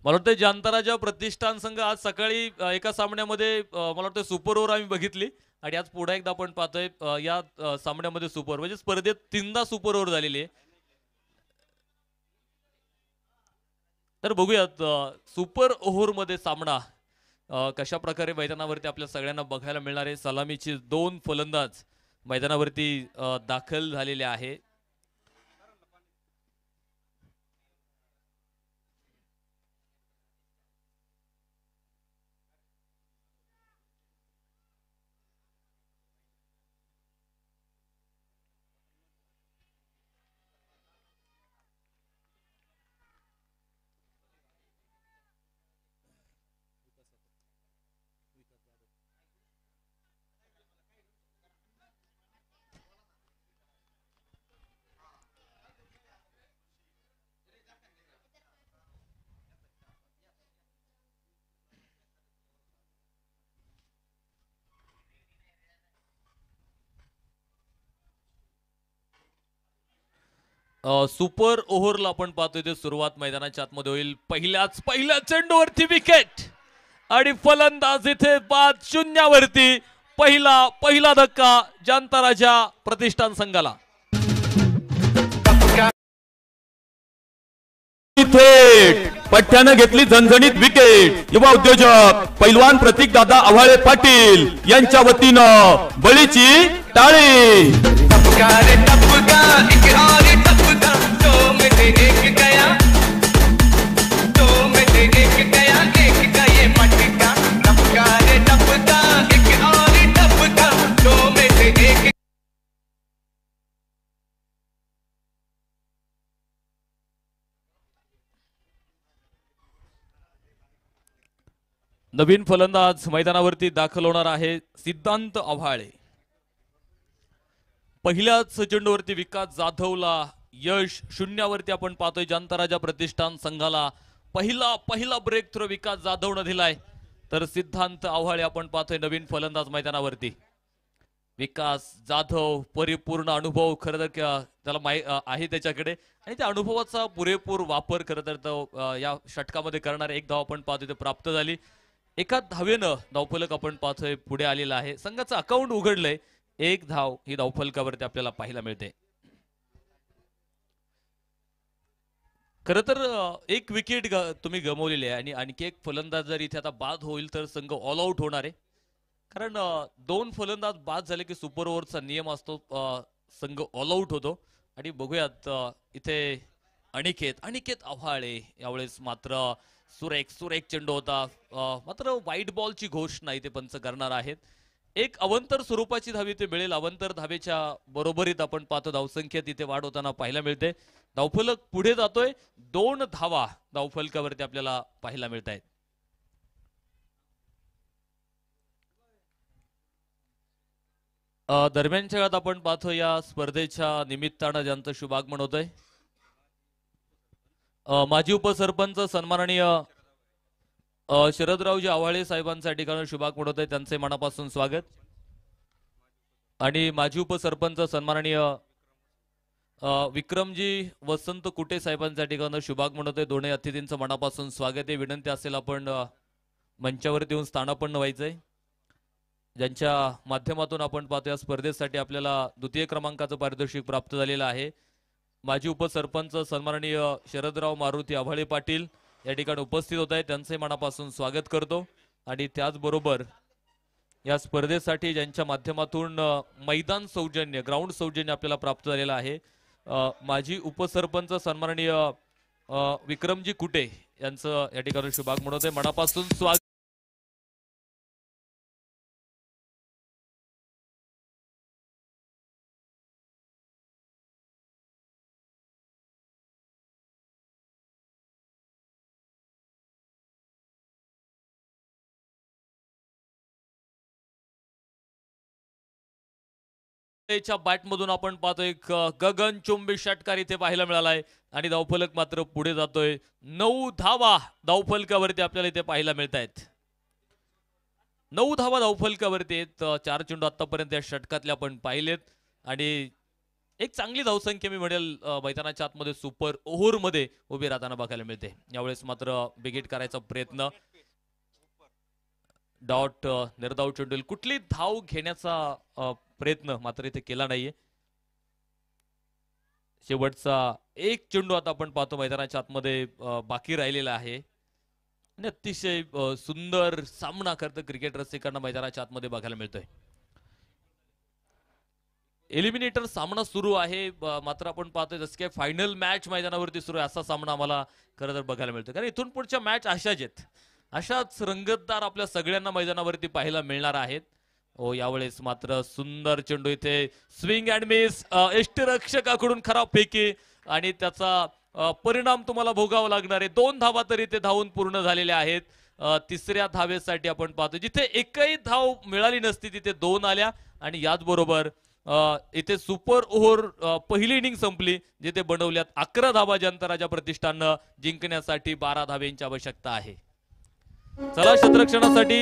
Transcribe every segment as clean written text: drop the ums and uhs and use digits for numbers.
मला वाटतं जांताराजा प्रतिष्ठान संघ आज सकाळी एका सामन्यामध्ये मला वाटतं सुपर ओव्हर आम्ही बघितली आणि आज पुढे एकदा आपण पाहतोय या सामन्यामध्ये सुपर म्हणजे स्पर्धेत 3दा सुपर ओव्हर झालेली आहे। तर बघूयात सुपर ओव्हर मध्ये सामना कशा प्रकारे मैदानावरती आपल्या सगळ्यांना बघायला मिळणार आहे। सलामीचे 2 फलंदाज मैदानावरती दाखल झालेले आहे। सुपर ओव्हरला आपण पाहतोय ते सुरुवात मैदानाच्या आतमध्ये होईल। पहिल्या चेंडूवरती विकेट आणि फलंदाज इथे बाद शून्यावरती। पहिला धक्का जांताराजा प्रतिष्ठान संघाला। थेट पठ्ठ्यानं घेतली झणझणीत विकेट। युवा उद्योजक पैलवान प्रतीक दादा आव्हाळे पाटील यांच्या वतीनं बळीची टाळी। नवीन फलंदाज मैदानावरती दाखल होणार आहे सिद्धांत आव्हाळे। पहिल्याच चेंडूवरती विकास जाधवला यश शून्यावरती आपण पाहतोय जांताराजा प्रतिष्ठान संघाला। पहिला ब्रेक थ्रो विकास जाधवनं दिलाय तर सिद्धांत आव्हाळे आपण पाहतोय नवीन फलंदाज मैदानावरती। विकास जाधव परिपूर्ण अनुभव खरं तर त्याला आहे त्याच्याकडे आणि त्या अनुभवाचा पुरेपूर वापर खरं तर तो या षटकामध्ये करणार। एक धाव आपण पाहतोय ते प्राप्त झाली। एका धावेनं धावफलक आपण पाहतोय पुढे आलेला आहे। संघाचं अकाउंट उघडलंय। एक धाव ही धावफलकावरती आपल्याला पाहायला मिळते। खरं तर एक विकेट तुम्ही गमावलेली आहे आणि आणखी एक फलंदाज जर इथे आता बाद होईल तर संघ ऑल आउट होणार आहे। कारण 2 फलंदाज बाद झाले की सुपर ओव्हरचा नियम असतो, संघ ऑल आउट होतो। आणि बघूयात इथे अनिकेत आव्हाळे यावेळेस मात्र सुरेख चेंडू होता, मात्र वाईट बॉलची घोषणा इथे पंच करणार आहेत। एक अवंतर स्वरूपाची धाव इथे मिळेल। अवंतर धावेच्या बरोबरीत आपण पाहतो धावसंख्येत इथे वाढ होताना पाहायला मिळते। धावफलक पुढे जातोय। 2 धावा धावफलकावरती आपल्याला पाहायला मिळत आहेत। दरम्यानच्या काळात आपण पाहतो या स्पर्धेच्या निमित्तानं ज्यांचं शुभागमन होतंय माजी उपसरपंच सन्माननीय शरदरावजी आव्हाळे साहेबांच्या ठिकाणी शुभागमन होतंय, त्यांचे मनापासून स्वागत। आणि माजी उपसरपंच सन्माननीय विक्रमजी वसंत कुटे साहेबांच्या ठिकाणी शुभागमन होतंय। दोन्ही अतिथींचं मनापासून स्वागत आहे। विनंती असेल आपण मंचावरती येऊन स्थानापन्न व्हायचंय। ज्यांच्या माध्यमातून आपण पाहतो या स्पर्धेसाठी आपल्याला द्वितीय क्रमांकाचं पारितोषिक प्राप्त झालेलं आहे। माजी उपसरपंच सन्माननीय शरदराव मारुती आव्हाळे पाटील या ठिकाणी उपस्थित होत आहेत, त्यांचे मनापासून स्वागत करतो। आणि त्याचबरोबर या स्पर्धेसाठी ज्यांच्या माध्यमातून मैदान सौजन्य ग्राउंड सौजन्य आपल्याला प्राप्त झालेलं आहे, माजी उपसरपंच सन्माननीय विक्रमजी कुटे यांचं या ठिकाणी शुभागमन होतंय, मनापासून स्वागत। बॅटमधून आपण पाहतोय एक गगनचुंबी षटकार इथे पाहायला मिळालाय आणि धावफलक मात्र पुढे जातोय। 9 धावा धावफलकावरती आपल्याला इथे पाहायला मिळत आहेत। 9 धावा धावफलकावरती आहेत। 4 चेंडू आतापर्यंत या षटकातले आपण पाहिलेत आणि एक चांगली धावसंख्या मी म्हणेल मैदानाच्या आतमध्ये सुपर ओव्हर मध्ये उभी राहताना बघायला मिळते. यावेळेस मात्र बिगेट करायचा प्रयत्न, डॉट निर्धाव चेंडू, कुठली धाव घेण्याचा प्रयत्न मात्र इथे केला नाहीये. शेवटचा एक चेंडू आता आपण पाहतो मैदानाच्या आतमध्ये बाकी राहिलेला आहे आणि अतिशय सुंदर सामना करतं क्रिकेट रसिकांना मैदानाच्या आतमध्ये बघायला मिळतोय. एलिमिनेटर सामना सुरू आहे, मात्र आपण पाहतोय जसं काय फायनल मॅच मैदानावरती सुरू आहे असा सामना आम्हाला खरं तर बघायला मिळतो. कारण इथून पुढच्या मॅच अशाच आहेत, अशाच रंगतदार आपल्या सगळ्यांना मैदानावरती पाहायला मिळणार आहेत. हो, यावेळेस मात्र सुंदर चेंडू, इथे स्विंग अँड मिस, यष्टिरक्षकाकडून खराब फेकी आणि त्याचा परिणाम तुम्हाला भोगावा लागणार आहे. 2 धावा तरी ते धावून पूर्ण झालेल्या आहेत. तिसऱ्या धावेसाठी आपण पाहतो जिथे एकही धाव मिळाली नसती तिथे 2 आल्या आणि याचबरोबर इथे सुपर ओव्हर पहिली इनिंग संपली जिथे बनवल्यात 11 धावा, जनता प्रतिष्ठाननं जिंकण्यासाठी 12 धाव्यांची आवश्यकता आहे. चला क्षेत्ररक्षणासाठी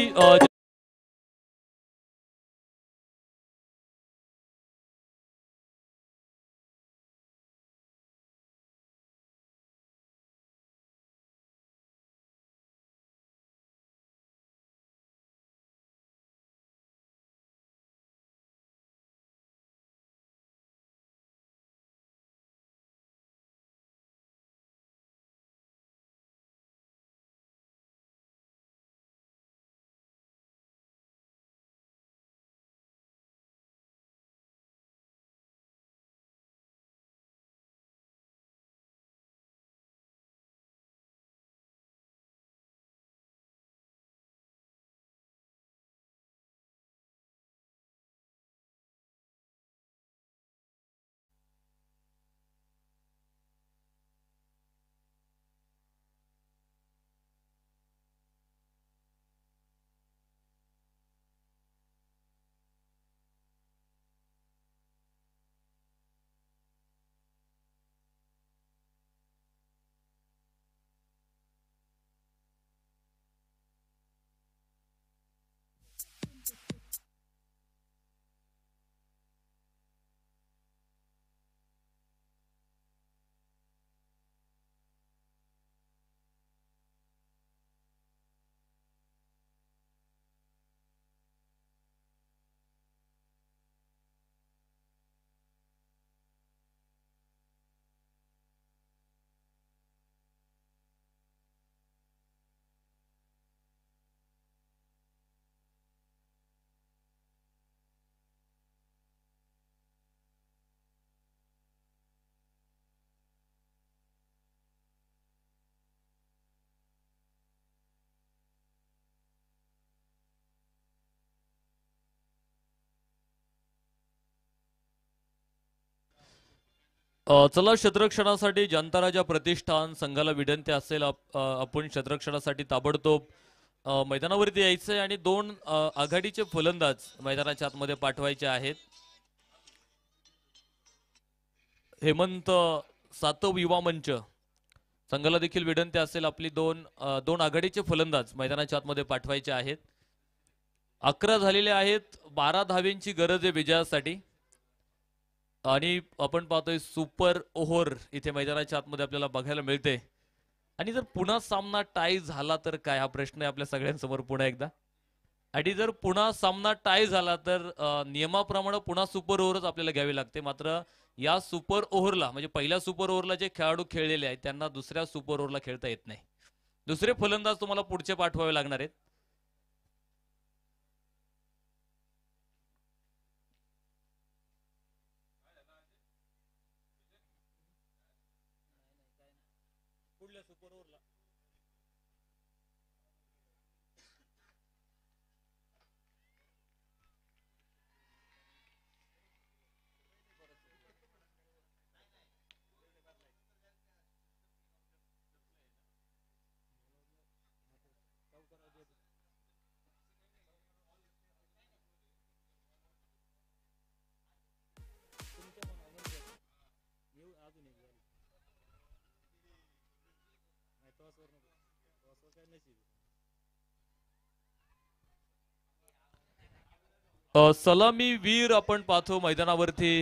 चला क्षेत्ररक्षणासाठी जनता राजा प्रतिष्ठान संघाला विनंती असेल आपण क्षेत्ररक्षणासाठी ताबडतोब मैदानावरती यायचंय आणि 2 आघाडीचे फलंदाज मैदानाच्या आतमध्ये पाठवायचे आहेत. हेमंत सातव युवा मंच संघाला देखील विनंती असेल आपली 2 आघाडीचे फलंदाज मैदानाच्या आतमध्ये पाठवायचे आहेत. 11 झालेले आहेत, 12 धाव्यांची गरज आहे विजयासाठी आणि आपण पाहतोय सुपर ओव्हर इथे मैदानाच्या आतमध्ये आपल्याला बघायला मिळते. आणि जर पुन्हा सामना टाय झाला तर काय, हा प्रश्न आहे आपल्या सगळ्यांसमोर पुन्हा एकदा. आणि जर पुन्हा सामना टाय झाला तर नियमाप्रमाणे पुन्हा सुपर ओव्हरच आपल्याला घ्यावी लागते. मात्र या सुपर ओव्हरला म्हणजे पहिल्या सुपर ओव्हरला जे खेळाडू खेळलेले आहेत त्यांना दुसऱ्या सुपर ओव्हरला खेळता येत नाही. दुसरे फलंदाज तुम्हाला पुढचे पाठवावे लागणार आहेत. सुपर ओव्हरला सलामी वीर आपण पाहतो मैदानावरती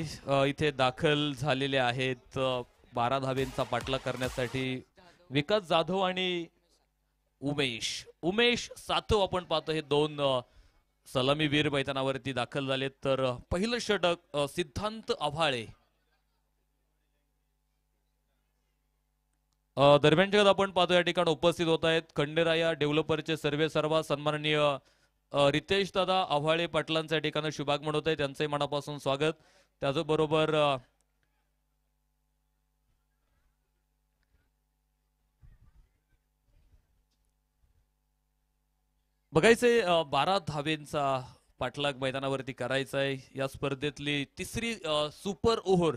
इथे दाखल झालेले आहेत 12 धावेंचा पाठलाग करण्यासाठी विकास जाधव आणि उमेश उमेश सातव आपण पाहतो हे दोन सलामी वीर मैदानावरती दाखल झालेत तर पहिलं षटक सिद्धांत आव्हाळे दरम्यानच्या काळात आपण पाहतो या ठिकाणी उपस्थित होत आहेत खंडेराया डेव्हलपरचे सर्वे सर्वा सन्माननीय रितेश दादा आव्हाळे पाटलांच्या ठिकाणी शुभागमन होत आहे त्यांचंही मनापासून स्वागत त्याचबरोबर बघायचंय 12 धावेंचा पाठलाग मैदानावरती करायचा आहे या स्पर्धेतली तिसरी सुपर ओव्हर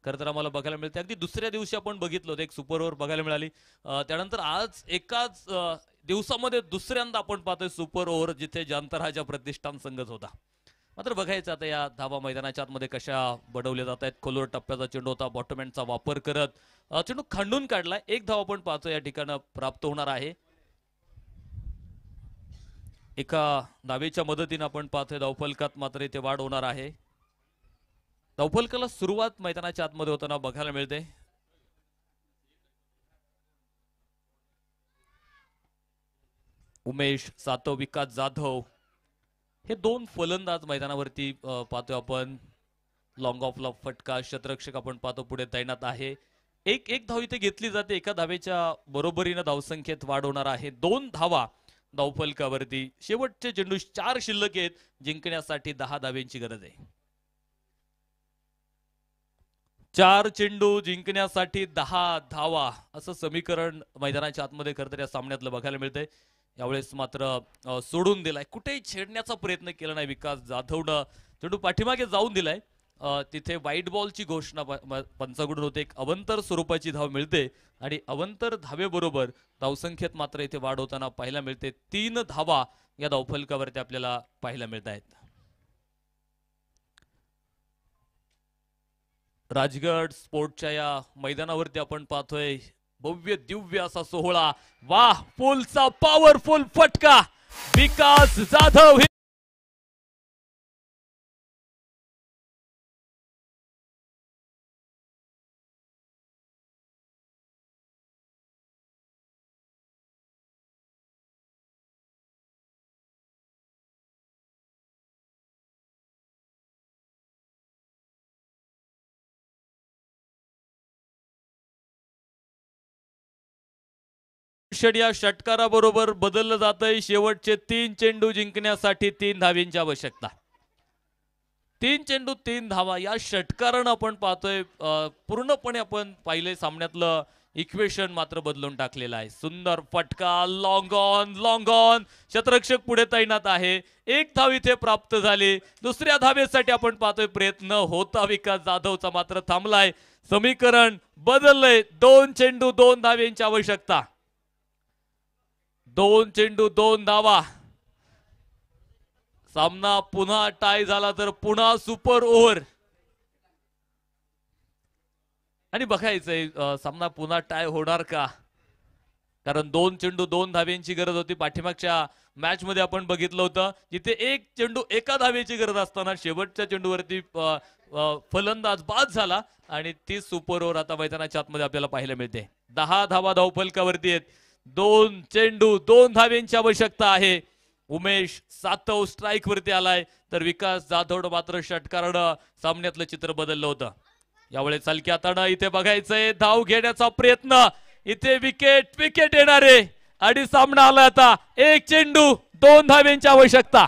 खरं तर आम्हाला बघायला मिळते अगदी दुसऱ्या दिवशी आपण बघितलं होतं एक सुपर ओव्हर बघायला मिळाली त्यानंतर आज एकाच दिवसामध्ये दुसऱ्यांदा आपण पाहतोय सुपर ओव्हर जिथे जनता प्रतिष्ठान संघच होता मात्र बघायचं आता या धावा मैदानाच्या आतमध्ये कशा बनवल्या जात आहेत खोलवर टप्प्याचा चेंडू होता बॉटमॅनचा वापर करत चेंडू खंडून काढलाय एक धाव आपण पाहतो या ठिकाणी प्राप्त होणार आहे एका धावेच्या मदतीने आपण पाहतोय धावफलकात मात्र इथे वाढ होणार आहे धावफलकाला सुरुवात मैदानाच्या आतमध्ये होताना बघायला मिळते उमेश सातव विकास जाधव हे दोन फलंदाज मैदानावरती पाहतोय आपण लॉंग ऑफला फटका शतरक्षक आपण पाहतो पुढे तैनात आहे एक एक धाव इथे घेतली जाते एका धावेच्या बरोबरीने धावसंख्येत वाढ होणार आहे 2 धावा धावफलकावरती शेवटचे चेंडू 4 शिल्लक आहेत जिंकण्यासाठी 10 धावेंची गरज आहे 4 चेंडू जिंकण्यासाठी 10 धावा असं समीकरण मैदानाच्या आतमध्ये खरं तर या सामन्यातलं बघायला मिळतंय यावेळेस मात्र सोडून दिलाय कुठेही छेडण्याचा प्रयत्न केला नाही विकास जाधवनं चेंडू पाठीमागे जाऊन दिलाय तिथे व्हाईट बॉलची घोषणा पंचाकडून होते एक अवंतर स्वरूपाची धाव मिळते आणि अवंतर धावेबरोबर धावसंख्येत मात्र इथे वाढ होताना पाहायला मिळते 3 धावा या धावफलकावरती आपल्याला पाहायला मिळत आहेत राजगड स्पोर्टच्या या मैदानावरती आपण पाहतोय भव्य दिव्य असा सोहळा वाह फुलचा पॉवरफुल फटका विकास जाधव या षटकाराबरोबर बदललं जातंय शेवटचे 3 चेंडू जिंकण्यासाठी 3 धावेंची आवश्यकता 3 चेंडू 3 धावा या षटकारानं आपण पाहतोय पूर्णपणे आपण पाहिले सामन्यातलं इक्वेशन मात्र बदलून टाकलेलं आहे सुंदर फटका लॉंग ऑन शतरक्षक पुढे तैनात आहे एक धाव इथे प्राप्त झाली दुसऱ्या धावेसाठी आपण पाहतोय प्रयत्न होता विकास जाधवचा मात्र थांबलाय समीकरण बदललंय 2 चेंडू 2 धावेंची आवश्यकता 2 चेंडू 2 धावा सामना पुन्हा टाय झाला तर पुन्हा सुपर ओव्हर आणि बघायचंय सामना पुन्हा टाय होणार का कारण 2 चेंडू 2 धावेंची गरज होती पाठीमागच्या मॅच मध्ये आपण बघितलं होतं जिथे एक चेंडू एका धावेची गरज असताना शेवटच्या चेंडूवरती फलंदाज बाद झाला आणि ती सुपर ओव्हर आता मैदानाच्या आतमध्ये आपल्याला पाहायला मिळते 10 धावा धावफलकावरती आहेत 2 चेंडू 2 धावेंची आवश्यकता आहे उमेश सातव स्ट्राईक वरती आलाय तर विकास जाधव मात्र षटकारानं सामन्यातलं चित्र बदललं होतं यावेळेस हलक्या हातानं इथे बघायचंय धाव घेण्याचा प्रयत्न इथे विकेट येणारे आणि सामना आला आता 1 चेंडू 2 धावेंची आवश्यकता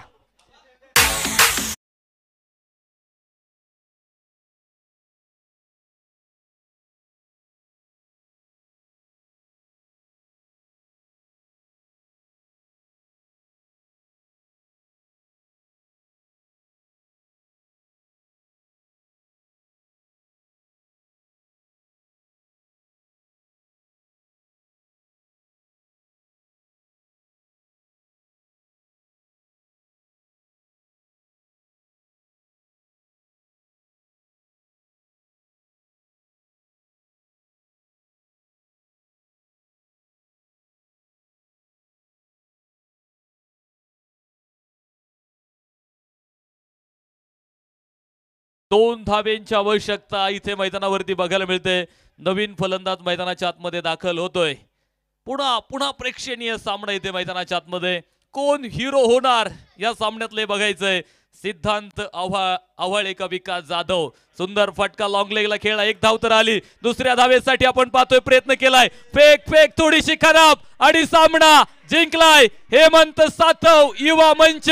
2 धाब्यांची आवश्यकता इथे मैदानावरती बघायला मिळते. नवीन फलंदाज मैदानाच्या आतमध्ये दाखल होतोय. पुन्हा पुन्हा प्रेक्षणीय सामना इथे मैदानाच्या आतमध्ये. कोण हिरो होणार या सामन्यातले बघायचंय. सिद्धांत आव्हाळे का विकास जाधव. सुंदर फटका लॉंग लेगला खेळला. 1 धाव तर आली. दुसऱ्या धावेसाठी आपण पाहतोय प्रयत्न केलाय. फेक थोडीशी खराब आणि सामना जिंकलाय हेमंत सातव युवा मंच.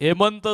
हेमंत